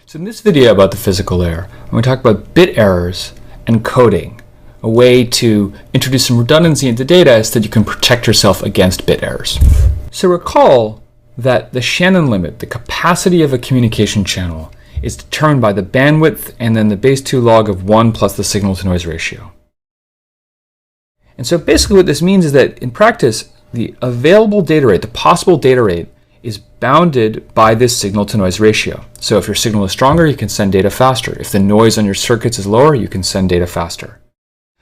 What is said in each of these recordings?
So in this video about the physical layer, I'm going to talk about bit errors and coding, a way to introduce some redundancy into data so that you can protect yourself against bit errors. So recall that the Shannon limit, the capacity of a communication channel, is determined by the bandwidth and then the base 2 log of 1 plus the signal to noise ratio. And so basically what this means is that in practice, the available data rate, the possible data rate, is bounded by this signal to noise ratio. So if your signal is stronger, you can send data faster. If the noise on your circuits is lower, you can send data faster.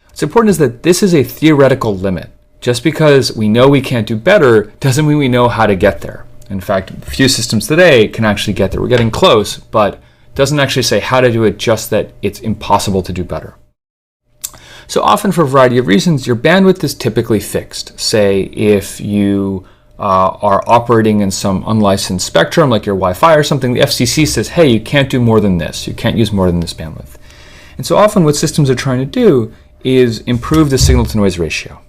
What's important is that this is a theoretical limit. Just because we know we can't do better doesn't mean we know how to get there. In fact, few systems today can actually get there. We're getting close, but doesn't actually say how to do it, just that it's impossible to do better. So often for a variety of reasons, your bandwidth is typically fixed. Say if you are operating in some unlicensed spectrum like your Wi-Fi or something, the FCC says, hey, you can't do more than this. You can't use more than this bandwidth. And so often what systems are trying to do is improve the signal to noise ratio.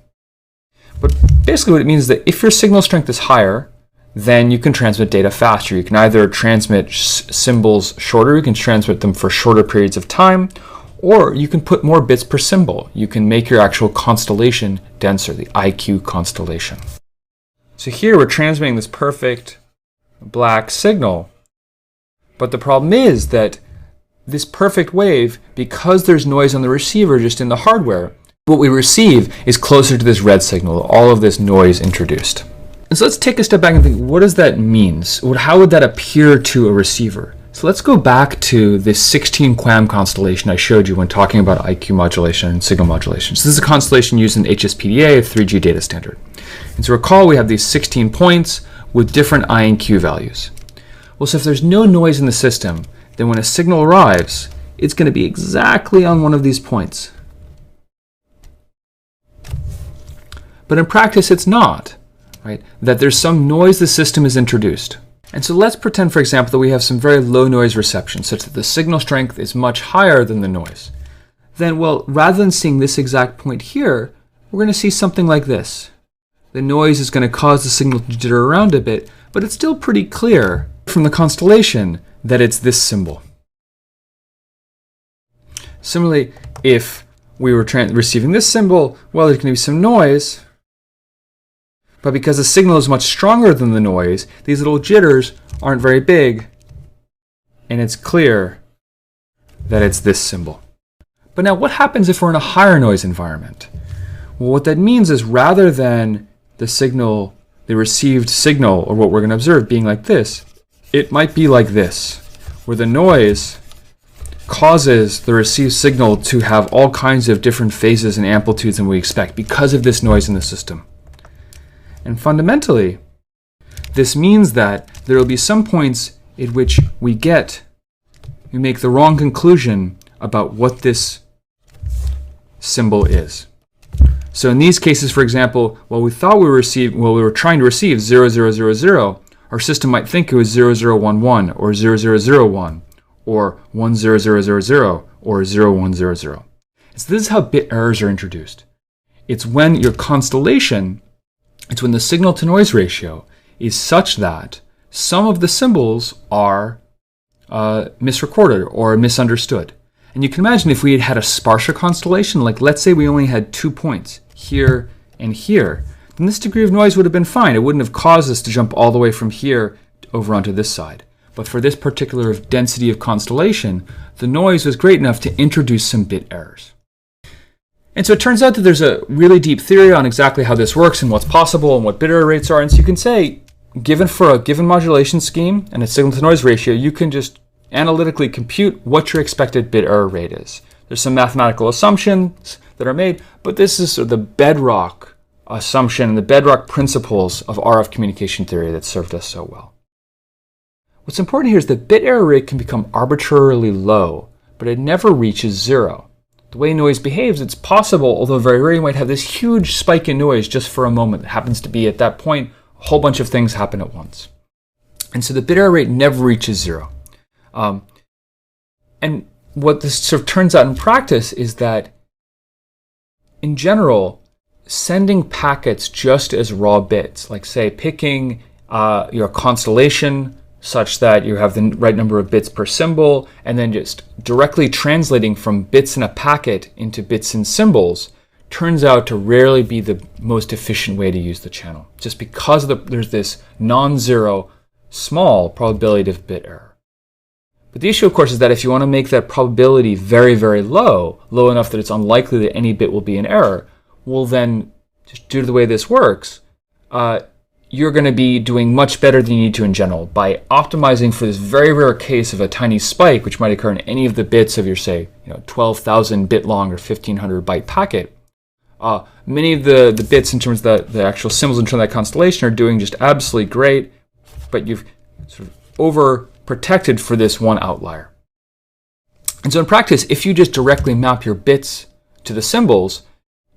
But basically what it means is that if your signal strength is higher, then you can transmit data faster. You can either transmit symbols shorter, you can transmit them for shorter periods of time, or you can put more bits per symbol. You can make your actual constellation denser, the IQ constellation. So here we're transmitting this perfect black signal, but the problem is that this perfect wave, because there's noise on the receiver just in the hardware, what we receive is closer to this red signal, all of this noise introduced. And so let's take a step back and think, what does that mean? How would that appear to a receiver? So let's go back to this 16 QAM constellation I showed you when talking about IQ modulation and signal modulation. So this is a constellation used in HSPDA, a 3G data standard. And so recall we have these 16 points with different I and Q values. Well, so if there's no noise in the system, then when a signal arrives, it's going to be exactly on one of these points. But in practice, it's not, right? That there's some noise the system has introduced. And so let's pretend, for example, that we have some very low noise reception, such that the signal strength is much higher than the noise. Then, well, rather than seeing this exact point here, we're going to see something like this. The noise is going to cause the signal to jitter around a bit, but it's still pretty clear from the constellation that it's this symbol. Similarly, if we were receiving this symbol, well, there's going to be some noise, but because the signal is much stronger than the noise, these little jitters aren't very big, and it's clear that it's this symbol. But now what happens if we're in a higher noise environment? Well, what that means is rather than the signal, the received signal, or what we're going to observe being like this, it might be like this, where the noise causes the received signal to have all kinds of different phases and amplitudes than we expect because of this noise in the system. And fundamentally, this means that there will be some points at which we make the wrong conclusion about what this symbol is. So in these cases, for example, while we were trying to receive 0000, our system might think it was 0011 or 0001 or 10000 or 0100. So this is how bit errors are introduced. It's when your constellation, it's when the signal to noise ratio is such that some of the symbols are misrecorded or misunderstood. And you can imagine if we had had a sparser constellation, like let's say we only had 2 points, here and here, then this degree of noise would have been fine. It wouldn't have caused us to jump all the way from here over onto this side. But for this particular density of constellation, the noise was great enough to introduce some bit errors. And so it turns out that there's a really deep theory on exactly how this works and what's possible and what bit error rates are. And so you can say, for a given modulation scheme and a signal to noise ratio, you can just analytically compute what your expected bit error rate is. There's some mathematical assumptions that are made, but this is sort of the bedrock assumption and the bedrock principles of RF communication theory that served us so well. What's important here is that bit error rate can become arbitrarily low, but it never reaches zero. The way noise behaves, it's possible, although very rare, you might have this huge spike in noise just for a moment. It happens to be at that point, a whole bunch of things happen at once. And so the bit error rate never reaches zero. And what this sort of turns out in practice is that, in general, sending packets just as raw bits, like say picking your constellation such that you have the right number of bits per symbol, and then just directly translating from bits in a packet into bits in symbols turns out to rarely be the most efficient way to use the channel, just because there's this non-zero small probability of bit error. But the issue, of course, is that if you want to make that probability very, very low enough that it's unlikely that any bit will be in error, well then, just due to the way this works, you're going to be doing much better than you need to in general by optimizing for this very rare case of a tiny spike, which might occur in any of the bits of your, say, 12,000 bit long or 1,500 byte packet. Many of the bits in terms of the actual symbols in terms of that constellation are doing just absolutely great, but you've sort of over-protected for this one outlier. And so in practice, if you just directly map your bits to the symbols,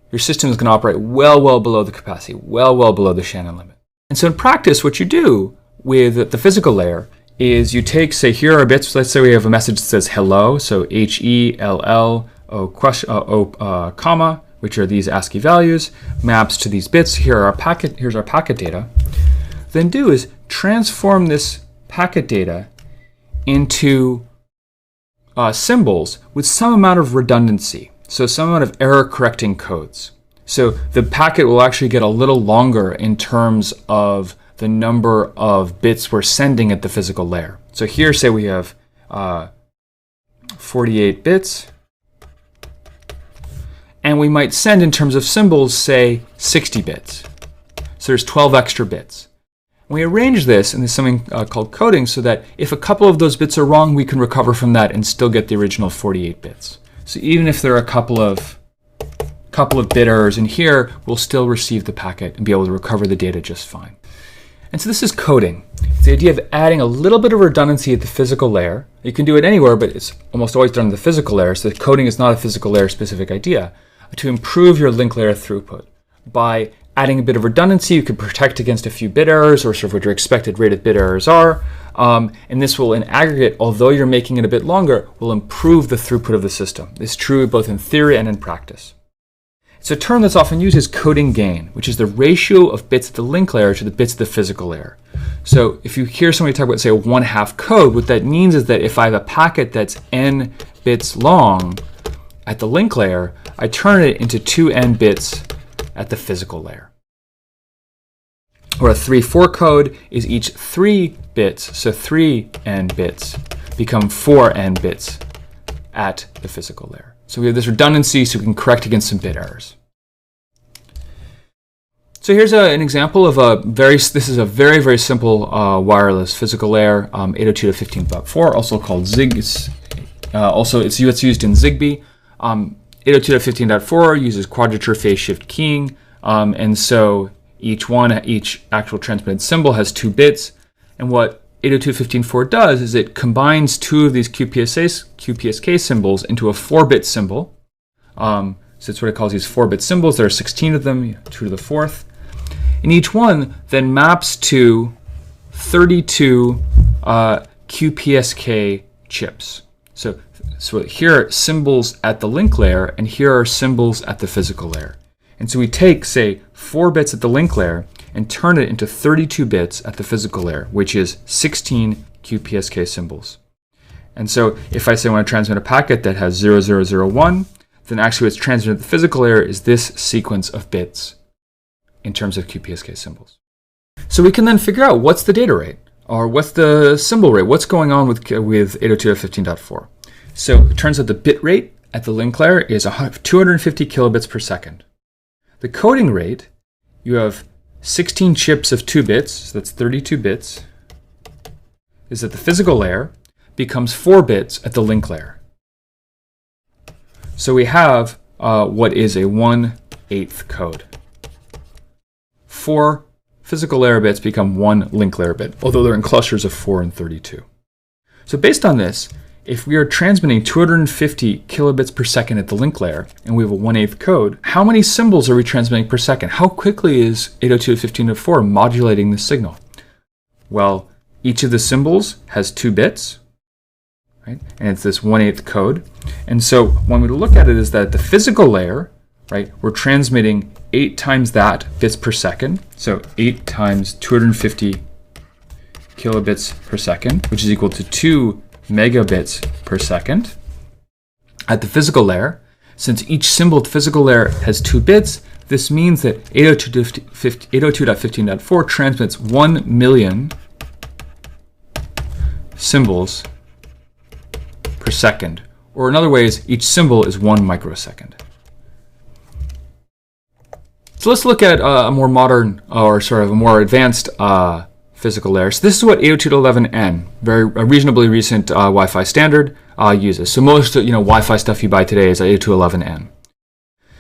your system is going to operate well below the capacity, well below the Shannon limit. And so in practice, what you do with the physical layer is you take, say, here are bits. Let's say we have a message that says hello, so HELL, comma, which are these ASCII values, maps to these bits. Here's our packet data. Then do is transform this packet data into symbols with some amount of redundancy, so some amount of error correcting codes. So the packet will actually get a little longer in terms of the number of bits we're sending at the physical layer. So here, say we have 48 bits, and we might send in terms of symbols, say, 60 bits. So there's 12 extra bits. We arrange this, and there's something called coding, so that if a couple of those bits are wrong, we can recover from that and still get the original 48 bits. So even if there are a couple of bit errors in here, we'll still receive the packet and be able to recover the data just fine. And so this is coding. It's the idea of adding a little bit of redundancy at the physical layer. You can do it anywhere, but it's almost always done at the physical layer, so coding is not a physical layer specific idea. To improve your link layer throughput by adding a bit of redundancy, you can protect against a few bit errors, or sort of what your expected rated bit errors are. And this will, in aggregate, although you're making it a bit longer, will improve the throughput of the system. This is true both in theory and in practice. So a term that's often used is coding gain, which is the ratio of bits at the link layer to the bits at the physical layer. So if you hear somebody talk about, say, a 1/2 code, what that means is that if I have a packet that's n bits long at the link layer, I turn it into 2n bits at the physical layer. Or a 3/4 code is each 3 bits, so 3n bits become 4n bits at the physical layer. So we have this redundancy so we can correct against some bit errors. So here's an example of this is a very, very simple wireless physical layer, 802.15.4, also called ZIG. Also, it's used in ZigBee. 802.15.4 uses quadrature phase shift keying, and so each actual transmitted symbol has 2 bits. And what 802.15.4 does is it combines 2 of these QPSK symbols into a 4-bit symbol. So it's what it calls these 4-bit symbols. There are 16 of them, 2 to the 4th. And each one then maps to 32 QPSK chips. So here are symbols at the link layer, and here are symbols at the physical layer. And so we take, say, 4 bits at the link layer and turn it into 32 bits at the physical layer, which is 16 QPSK symbols. And so if I say I want to transmit a packet that has 0001, then actually what's transmitted at the physical layer is this sequence of bits in terms of QPSK symbols. So we can then figure out what's the data rate, or what's the symbol rate, what's going on with 802.15.4. So it turns out the bit rate at the link layer is 250 kilobits per second. The coding rate, you have 16 chips of 2 bits, so that's 32 bits, is at the physical layer, becomes 4 bits at the link layer. So we have what is a 1/8 code. 4 physical layer bits become 1 link layer bit, although they're in clusters of 4 and 32. So based on this, if we are transmitting 250 kilobits per second at the link layer, and we have a 1/8 code, how many symbols are we transmitting per second? How quickly is 802.15.4 modulating the signal? Well, each of the symbols has 2 bits, right? And it's this 1/8 code. And so one way to look at it is that at the physical layer, right, we're transmitting 8 times that bits per second. So 8 times 250 kilobits per second, which is equal to 2 megabits per second. At the physical layer, since each symbol at the physical layer has 2 bits, this means that 802.15.4 transmits 1 million symbols per second. Or in other ways, each symbol is 1 microsecond. So let's look at a more modern, or sort of a more advanced physical layer. So this is what 802.11n, a reasonably recent Wi-Fi standard, uses. So most Wi-Fi stuff you buy today is 802.11n.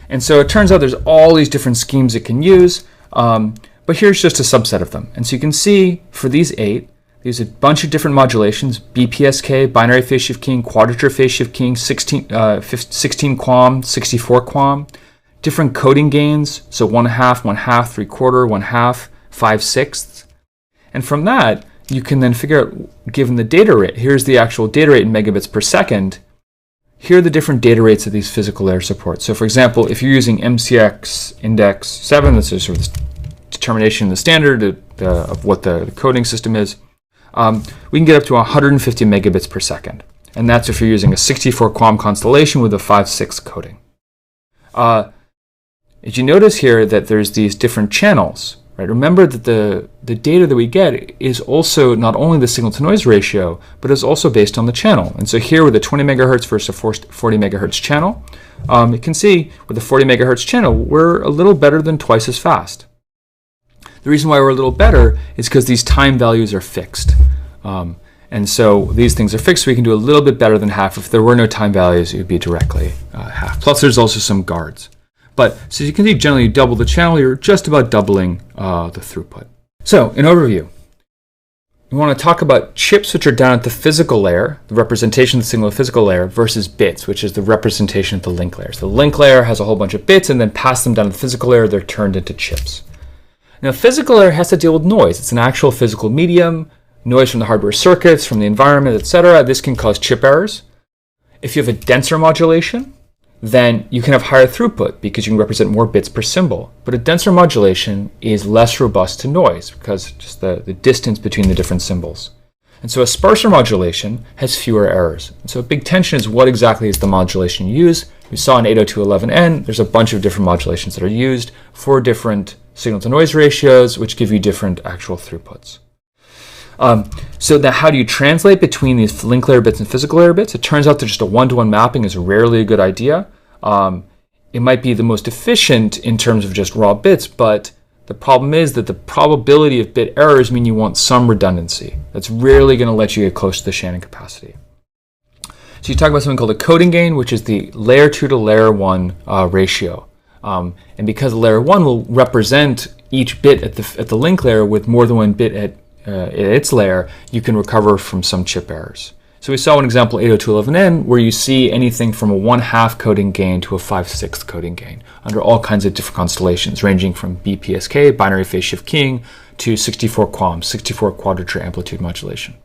And so it turns out there's all these different schemes it can use, but here's just a subset of them. And so you can see for these 8, there's a bunch of different modulations: BPSK, binary phase shift keying, quadrature phase shift keying, 16 QAM, 64 QAM, different coding gains, so 1/2, 1/2, 3/4, 1/2, 5/6. And from that, you can then figure out, given the data rate, here's the actual data rate in megabits per second, here are the different data rates that these physical layers support. So for example, if you're using MCX index 7, this is sort of the determination of the standard of what the coding system is, we can get up to 150 megabits per second. And that's if you're using a 64 QAM constellation with a 5/6 coding. As you notice here that there's these different channels, right? Remember that the data that we get is also not only the signal to noise ratio, but is also based on the channel. And so here with a 20 megahertz versus a 40 megahertz channel, you can see with the 40 megahertz channel, we're a little better than twice as fast. The reason why we're a little better is because these time values are fixed. And so these things are fixed, so we can do a little bit better than half. If there were no time values, it would be directly half. Plus there's also some guards. But so you can see generally you double the channel, you're just about doubling the throughput. So in overview, we want to talk about chips which are down at the physical layer, the representation of the signal at the physical layer, versus bits, which is the representation of the link layer. So the link layer has a whole bunch of bits, and then pass them down to the physical layer, they're turned into chips. Now, physical layer has to deal with noise. It's an actual physical medium, noise from the hardware circuits, from the environment, etc. This can cause chip errors. If you have a denser modulation, then you can have higher throughput because you can represent more bits per symbol. But a denser modulation is less robust to noise because just the distance between the different symbols. And so a sparser modulation has fewer errors. And so a big tension is what exactly is the modulation you use. We saw in 802.11n, there's a bunch of different modulations that are used for different signal to noise ratios, which give you different actual throughputs. So now how do you translate between these link layer bits and physical layer bits? It turns out that just a one-to-one mapping is rarely a good idea. It might be the most efficient in terms of just raw bits, but the problem is that the probability of bit errors mean you want some redundancy. That's rarely going to let you get close to the Shannon capacity. So you talk about something called a coding gain, which is the layer 2 to layer 1 ratio. And because layer 1 will represent each bit at the link layer with more than one bit at its layer, you can recover from some chip errors. So we saw an example 802.11n where you see anything from a 1/2 coding gain to a 5/6 coding gain under all kinds of different constellations, ranging from BPSK, binary phase shift keying, to 64 QAM, 64 quadrature amplitude modulation.